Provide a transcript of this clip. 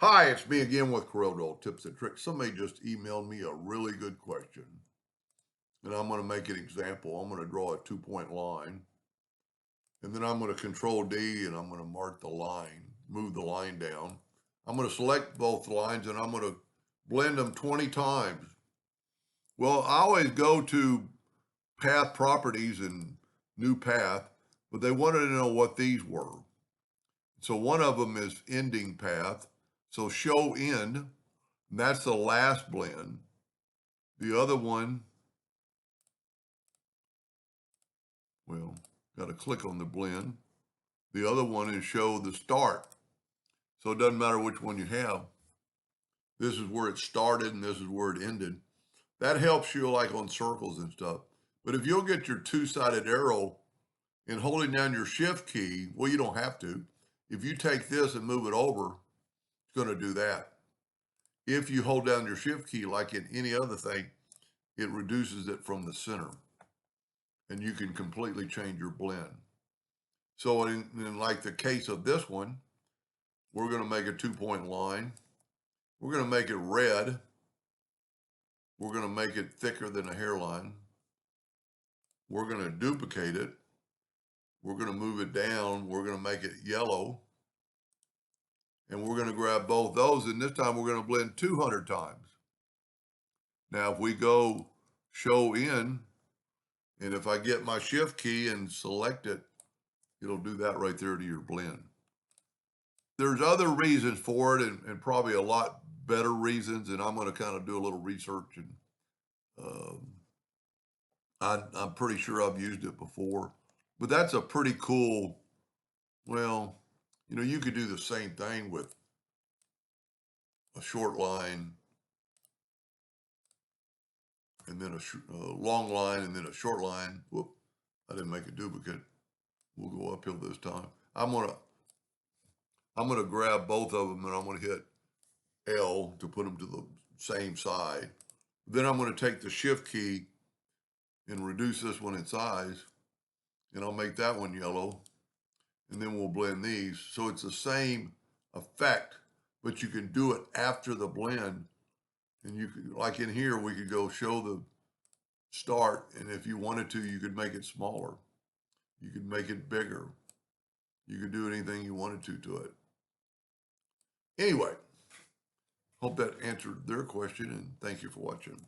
Hi, it's me again with Corel Tips and Tricks. Somebody just emailed me a really good question, and I'm going to make an example. I'm going to draw a 2-point line, and then I'm going to Control D, and I'm going to mark the line, move the line down. I'm going to select both lines, and I'm going to blend them 20 times. Well, I always go to Path Properties and New Path, but they wanted to know what these were. So one of them is Ending Path. So Show End. And that's the last blend. The other one, well, got to click on the blend. The other one is show the start. So it doesn't matter which one you have. This is where it started and this is where it ended. That helps you like on circles and stuff. But if you'll get your two-sided arrow and holding down your shift key, well, you don't have to. If you take this and move it over, it's going to do that. If you hold down your shift key like in any other thing, it reduces it from the center. And you can completely change your blend. So in like the case of this one, we're going to make a 2-point line. We're going to make it red. We're going to make it thicker than a hairline. We're going to duplicate it. We're going to move it down. We're going to make it yellow. And we're going to grab both those. And this time we're going to blend 200 times. Now, if we go show in, and if I get my shift key and select it, it'll do that right there to your blend. There's other reasons for it and probably a lot better reasons. And I'm going to kind of do a little research and I'm pretty sure I've used it before, but that's a pretty cool, well, you could do the same thing with a short line and then a long line and then a short line. Whoop, I didn't make a duplicate. We'll go uphill this time. I'm gonna grab both of them and I'm gonna hit L to put them to the same side. Then I'm gonna take the shift key and reduce this one in size, and I'll make that one yellow, and then we'll blend these. So it's the same effect, but you can do it after the blend. And you could, like in here, we could go show the start, and if you wanted to, you could make it smaller. You could make it bigger. You could do anything you wanted to it. Anyway, hope that answered their question, and thank you for watching.